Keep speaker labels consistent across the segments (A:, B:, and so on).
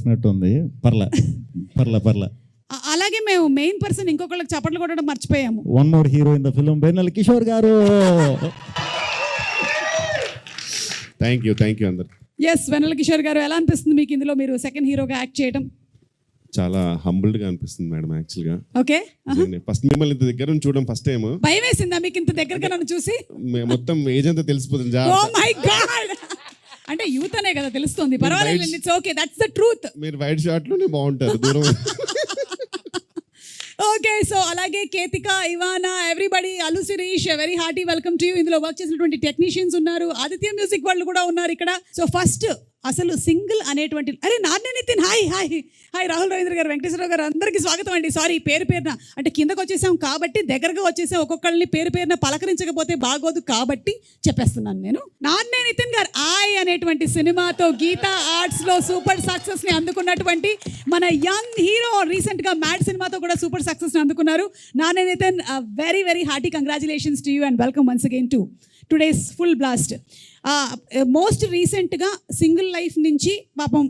A: చేసినట్టు ఉంది. పర్లా.
B: అలాగే మేము మెయిన్ పర్సన్ ఇంకొకళ్ళకి చప్పట్లు కొట్టడం మర్చిపోయాము.
A: One more hero in the film, Vennela Kishore garu.
C: Thank you అందరు.
B: ఎస్, వెన్నెల కిషోర్ గారు, ఎలా అనిపిస్తుంది మీకు ఇందులో మీరు సెకండ్ హీరోగా యాక్ట్ చేయడం?
C: చాలా హంబుల్డ్ గా అనిపిస్తుంది మేడం. యాక్చువల్ గా
B: ఓకే,
C: ఫస్ట్ మిమ్మల్ని ఇంత దగ్గర నుంచి చూడడం ఫస్ట్ టైం.
B: భయం వేసిందా మీకు ఇంత దగ్గరగా నన్ను చూసి?
C: మొత్తం ఏజ్ అంతా తెలిసిపోతుంది.
B: ఓ మై గాడ్, అంటే యూత్ అనే కదా తెలుస్తుంది. పర్వాలేదు, it's okay, that's the truth.
C: మీరు వైట్ షార్ట్ లోనే బాగుంటారు దూరం.
B: ఓకే, సో అలాగే Ketika, Ivana, everybody, Allu Sirish, very hearty welcome to you. ఇందులో వర్క్ చేసినటువంటి టెక్నీషియన్స్ ఉన్నారు, ఆదిత్య మ్యూజిక్ వాళ్ళు కూడా ఉన్నారు ఇక్కడ. సో ఫస్ట్ అసలు సింగిల్ అనేటువంటి, అరే నాన్నే Nithin, hi hi hi, Rahul Ravindra garu, Venkateswararao గారు, అందరికీ స్వాగతం అండి. సారీ పేరున అంటే కిందకు వచ్చేసాం కాబట్టి, దగ్గరగా వచ్చేసాం, ఒక్కొక్కళ్ళని పేరున పలకరించకపోతే బాగోదు కాబట్టి చెప్పేస్తున్నాను నేను. నాన్నే నితిన్ గారు ఆయ్ అనేటువంటి సినిమాతో గీతా ఆర్ట్స్ లో సూపర్ సక్సెస్ ని అందుకున్నటువంటి మన యంగ్ హీరో, రీసెంట్ గా మ్యాడ్ సినిమాతో కూడా సూపర్ సక్సెస్ ని అందుకున్నారు. నాన్నే Nithin, very very hearty congratulations to you and welcome once again to today's full blast. Most రీసెంట్గా సింగిల్ లైఫ్ నుంచి పాపం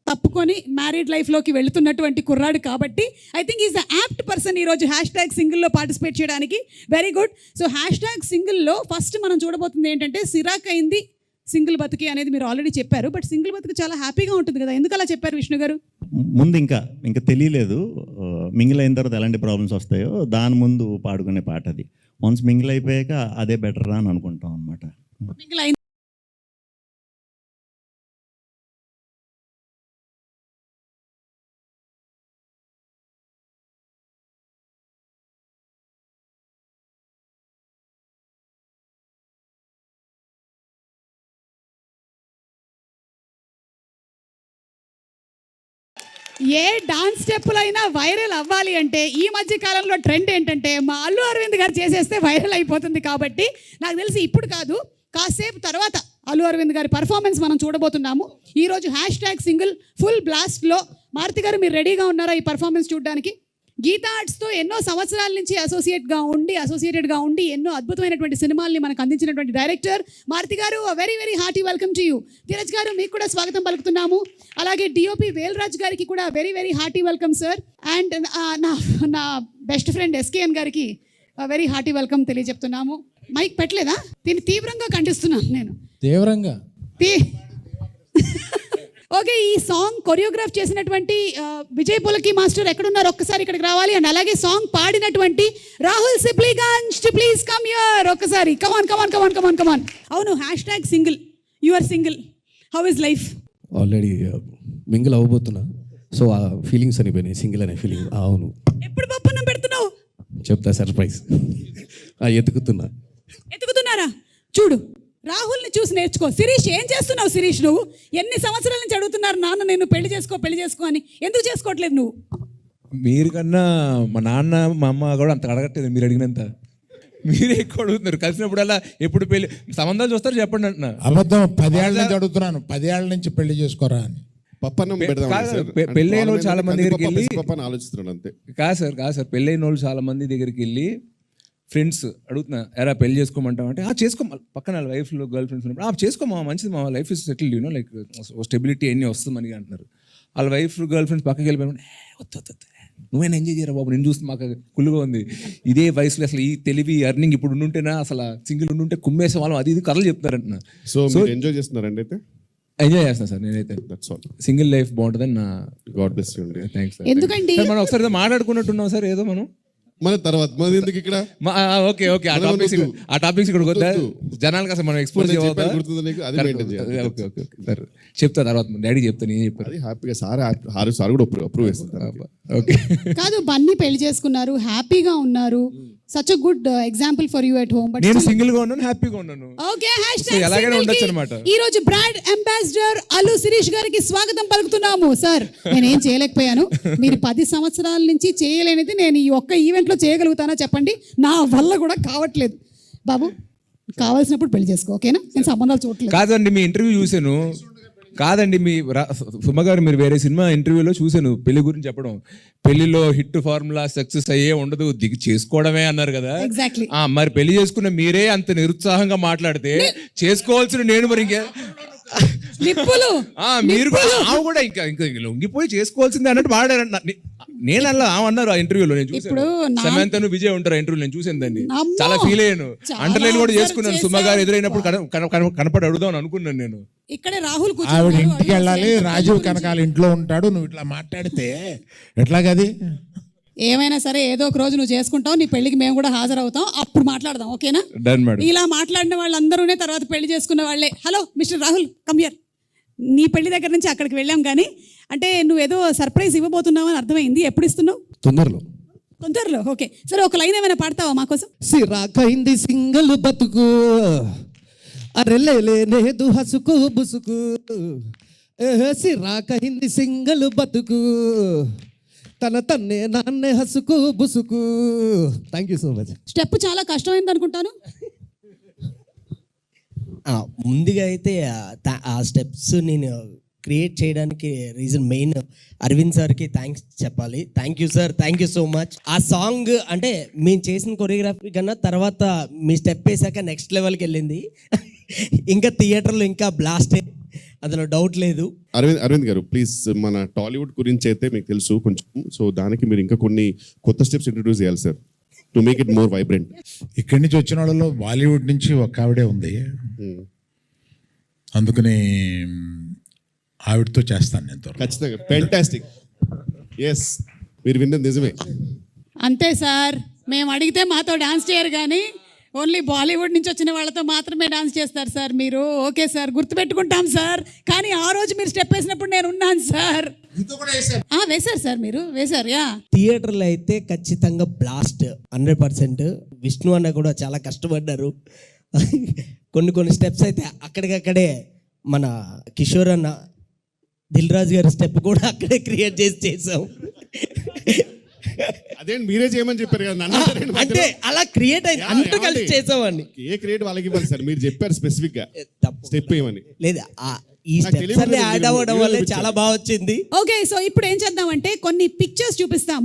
B: తప్పుకొని మ్యారీడ్ లైఫ్లోకి వెళుతున్నటువంటి కుర్రాడు కాబట్టి I think is the apt person ఈరోజు హ్యాష్ సింగిల్లో పార్టిసిపేట్ చేయడానికి. Very good. సో సింగిల్లో ఫస్ట్ మనం చూడబోతుంది ఏంటంటే, సిరాక్ అయింది సింగిల్ బతుకి అనేది మీరు ఆల్రెడీ చెప్పారు. బట్ సింగిల్ బతుకు చాలా హ్యాపీగా ఉంటుంది కదా, ఎందుకు అలా చెప్పారు విష్ణు గారు?
A: ముందు ఇంకా తెలియలేదు మింగిల్ అయిన తర్వాత ఎలాంటి ప్రాబ్లమ్స్ వస్తాయో, దాని ముందు పాడుకునే పాట అది. వన్స్ మింగిల్ అయిపోయాక అదే బెటర్ అని అనుకుంటాం అనమాట.
B: మింగిల్ అయిన ఏ డాన్స్ స్టెప్పులైనా వైరల్ అవ్వాలి అంటే ఈ మధ్య కాలంలో ట్రెండ్ ఏంటంటే, మా అల్లు అరవింద్ గారు చేసేస్తే వైరల్ అయిపోతుంది. కాబట్టి నాకు తెలిసి ఇప్పుడు కాదు, కాసేపు తర్వాత అల్లు అరవింద్ గారి పర్ఫార్మెన్స్ మనం చూడబోతున్నాము. ఈరోజు సింగిల్ ఫుల్ బ్లాస్ట్లో మారుతి గారు, మీరు రెడీగా ఉన్నారా ఈ పర్ఫార్మెన్స్ చూడడానికి? గీతా ఆర్ట్స్తో ఎన్నో సంవత్సరాల నుంచి అసోసియేటెడ్గా ఉండి ఎన్నో అద్భుతమైనటువంటి సినిమాల్ని మనకు అందించినటువంటి డైరెక్టర్ మారుతి గారు, very very hearty welcome to you. Dheeraj గారు, మీకు కూడా స్వాగతం పలుకుతున్నాము. అలాగే డిఓపి వేల్రాజ్ గారికి కూడా very very hearty welcome sir. And నా బెస్ట్ ఫ్రెండ్ ఎస్కేఎన్ గారికి వెరీ హార్టీ వెల్కమ్ తెలియజెప్తున్నాము. మైక్ పెట్టలేదా? దీన్ని తీవ్రంగా ఖండిస్తున్నాను నేను.
D: తీవ్రంగా
B: ఓకే, ఈ సాంగ్ కొరియోగ్రాఫ్ చేసినటువంటి విజయ్ పులకి మాస్టర్ ఎక్కడున్నారు, ఒక్కసారి ఇక్కడికి రావాలి. అండ్ అలాగే సాంగ్ పాడినటువంటి Rahul Sipligunj, please come here ఒక్కసారి. కమాన్. అవును, single, you are single, how is life?
D: Already mingle అవ్వబోతున్నా, సో ఆ ఫీలింగ్స్ అనిపోయినాయి, సింగిల్ అనే ఫీలింగ్. అవును,
B: ఎప్పుడు పప్పున్నం పెడుతున్నావు?
D: చెప్తా, సర్ప్రైజ్.
B: ఎత్తుకుతున్నారా? చూడు, రాహుల్ని చూసి నేర్చుకో. శిరీష్, ఏం చేస్తున్నావు శిరీష్? నువ్వు ఎన్ని సంవత్సరాల నుంచి అడుగుతున్నారు నాన్న నేను పెళ్లి చేసుకో అని, ఎందుకు చేసుకోవట్లేదు నువ్వు?
D: మీరు కన్నా మా నాన్న మా అమ్మ కూడా అంత అడగట్లేదు, మీరు అడిగినంత. మీరే ఎక్కువ అడుగుతున్నారు. కలిసినప్పుడల్లా ఎప్పుడు పెళ్లి సంబంధాలు చూస్తారు చెప్పండి అంటున్నా.
E: అబద్ధం. 10 ఏళ్ళ నుంచి అడుగుతున్నాను, 10 ఏళ్ళ నుంచి పెళ్లి చేసుకోరా అని.
D: పెళ్ళైన వాళ్ళు చాలా మంది దగ్గరికి వెళ్ళి
C: ఆలోచిస్తున్నాడు అంతే.
D: కాదు సార్, పెళ్ళైన వాళ్ళు చాలా మంది దగ్గరికి వెళ్ళి ఫ్రెండ్స్ అడుగుతున్నా, ఎరా పెళ్లి చేసుకోమంటావు అంటే, చేసుకో. పక్కన వైఫ్లో గర్ల్ ఫ్రెండ్స్ ఉన్నప్పుడు చేసుకోమా, మంచిది మా life is settled, you know like stability అన్నీ వస్తుంది మనకి అంటున్నారు. వాళ్ళ వైఫ్ గర్ల్ ఫ్రెండ్స్ పక్కకి వెళ్ళిపోయి, వద్దు నువ్వేనా ఎంజాయ్ చేయరా బాబు, నేను చూస్తే మాకు కుళ్ళుగా ఉంది. ఇదే వయసులో అసలు ఈ తెలివి అర్నింగ్ ఇప్పుడు ఉండుంటేనా, అసలు సింగిల్ ఉండుంటే కుమ్మేసే వాళ్ళం, అది ఇది కథలు చెప్తారంటున్నా.
C: సో ఎంజాయ్ చేస్తున్నారండి? అయితే
D: ఎంజాయ్ చేస్తాను సార్ నేనైతే. సింగిల్ లైఫ్ బాగుంటుందని నా
C: గాడ్ బ్లెస్ యూ అండి.
D: Thanks sir.
B: ఎందుకండి
D: మనం ఒకసారి మాట్లాడుకున్నట్టున్నాం సార్ ఏదో మనం
C: మన తర్వాత మన ఎందుకు ఇక్కడ.
D: ఓకే ఆ టాపిక్స్ ఇక్కడ వద్దా, జనాలకు అసలు మనం ఎక్స్పోజ్ చెప్తా తర్వాత డాడీ చెప్తాను, ఏం చెప్పారు
C: హ్యాపీగా. సార్ కూడా అప్రూవ్ చేస్తారు.
D: ఓకే
B: కాదు, బన్నీ పెళ్లి చేసుకున్నారు, హ్యాపీగా ఉన్నారు. Such a good example for you at home. But
D: నేను సింగిల్ గా ఉన్నాను, హ్యాపీగా ఉన్నాను.
B: ఓకే,
D: ఎలాగైనా ఉండొచ్చు అన్నమాట.
B: ఈ రోజు బ్రాండ్ అంబాసిడర్ అల్లు శిరీష్ గారికి స్వాగతం పలుకుతున్నాము. సార్, నేనేం చేయలేకపోయాను, మీరు 10 సంవత్సరాల నుంచి చేయలేనిది నేను ఈ ఒక్క ఈవెంట్ లో చేయగలుగుతానా చెప్పండి? నా వల్ల కూడా కావట్లేదు. బాబు, కావాల్సినప్పుడు పెళ్లి చేసుకో, ఓకేనా? నేను సంబంధాలు చూడలేదు.
D: కాదండి, మీ ఇంటర్వ్యూ చూసాను. కాదండి, మీ సుమగారు మీరు వేరే సినిమా ఇంటర్వ్యూలో చూశాను పెళ్లి గురించి చెప్పడం. పెళ్లిలో హిట్ ఫార్ములా సక్సెస్ అయ్యే ఉండదు, దిగి చేసుకోవడమే అన్నారు కదా. మరి పెళ్లి చేసుకున్న మీరే అంత నిరుత్సాహంగా మాట్లాడితే చేసుకోవాల్సిన నేను మరి ఇంకే
B: నిప్పులు
D: మీరు కూడా ఆమె కూడా ఇంకా ఇంకా లొంగిపోయి చేసుకోవాల్సిందే అన్నట్టు వాడారు. నేను అలా ఆమె అన్నారు ఆ ఇంటర్వ్యూలో, నేను
B: ఇప్పుడు
D: చూసాను. సమంతను విజయ్ ఉంటారు ఇంటర్వ్యూ, నేను చూసాను దాన్ని.
B: అమ్మో!
D: చాలా ఫీల్ అయ్యాను.
B: చాలా
D: అండర్లైన్ కూడా
B: observe
D: చేసుకున్నాను. సుమ
B: చేశావు.
D: గారు ఎదురైనప్పుడు కనపడి అడుగుదాం అనుకున్నాను నేను.
B: ఇక్కడే రాహుల్
E: ఆవిడ
B: కూర్చున్నాడు.
E: ఇంటికి వెళ్ళాలి, రాజీవ్ కనకాల ఇంట్లో ఉంటాడు, నువ్వు ఇట్లా మాట్లాడితే ఎట్లాగది?
B: ఏమైనా సరే ఏదో ఒక రోజు నువ్వు చేసుకుంటావు, నీ పెళ్లికి మేము కూడా హాజరవుతాం, అప్పుడు మాట్లాడదాం, ఓకేనా?
D: Done madam.
B: ఇలా మాట్లాడిన వాళ్ళందరూనే తర్వాత పెళ్లి చేసుకున్న వాళ్ళే. Hello mister Rahul, come here. నీ పెళ్లి దగ్గర నుంచి అక్కడికి వెళ్ళాం కానీ, అంటే నువ్వేదో సర్ప్రైజ్ ఇవ్వబోతున్నావు అని అర్థమైంది. ఎప్పుడు ఇస్తున్నావు? తొందరలో. ఓకే సరే, ఒక లైన్ ఏమైనా పాడతావా మాకోసం?
F: సిరాకైంది సింగల్ బతుకు, అరెలేలేదు హసుకు బుసుకు, సిరాకైంది సింగల్ బతుకు, తన తన్నే నాన్నే హసుకు బుసుకు. Thank you so much.
B: Step చాలా కష్టమైంది అనుకుంటాను.
F: ముందుగా అయితే ఆ స్టెప్స్ నేను క్రియేట్ చేయడానికి రీజన్ మెయిన్ అరవింద్ సార్కి థ్యాంక్స్ చెప్పాలి. Thank you sir, thank you so much. ఆ సాంగ్ అంటే మేము చేసిన కొరియోగ్రఫీ కన్నా తర్వాత మీ స్టెప్ వేసాక నెక్స్ట్ లెవెల్కి వెళ్ళింది. ఇంకా థియేటర్లో ఇంకా బ్లాస్ట్, అందులో డౌట్ లేదు.
C: అరవింద్ గారు ప్లీజ్, మన టాలీవుడ్ గురించి అయితే మీకు తెలుసు కొంచెం, సో దానికి మీరు ఇంకా కొన్ని కొత్త స్టెప్స్ ఇంట్రడ్యూస్ చేయాలి sir, to make it more vibrant.
E: ఇక్కడి నుంచి వచ్చిన వాళ్ళలో బాలీవుడ్ నుంచి ఒక ఆవిడే ఉంది, అందుకని ఆవిడతో చేస్తాను నేను త్వరలో.
C: ఖచ్చితంగా ఫెంటాస్టిక్. ఎస్, మీరు విన్నది నిజమే.
B: అంతే సార్, మేము అడిగితే మాతో డాన్స్ చేయరు కానీ ఓన్లీ బాలీవుడ్ నుంచి వచ్చిన వాళ్ళతో మాత్రమే డాన్స్ చేస్తారు సార్ మీరు. ఓకే సార్, గుర్తుపెట్టుకుంటాం సార్. కానీ ఆ రోజు మీరు స్టెప్ వేసినప్పుడు నేను ఉన్నాను సార్. వేశారు సార్, మీరు వేశారు. యా,
F: థియేటర్లో అయితే ఖచ్చితంగా బ్లాస్ట్ 100%. విష్ణు అన్న కూడా చాలా కష్టపడ్డారు. కొన్ని స్టెప్స్ అయితే అక్కడికక్కడే మన కిషోర్ అన్న, దిల్ రాజు గారి స్టెప్ కూడా అక్కడే క్రియేట్ చేసాం.
C: అదే మీరే చేయమని చెప్పారు కదా నన్ను.
F: అంటే అలా క్రియేట్ అయింది, అందరూ కలిసి చేసామని.
C: ఏ క్రియేట్ వాళ్ళకి ఇవ్వాలి సార్, మీరు చెప్పారు స్పెసిఫిక్ గా స్టెప్ ఏమని.
F: లేదు, ఈ స్టెప్స్ అన్ని యాడ్ అవ్వడం వల్ల చాలా బాగా వచ్చింది.
B: ఓకే సో ఇప్పుడు ఏం చేద్దామంటే కొన్ని పిక్చర్స్ చూపిస్తాము.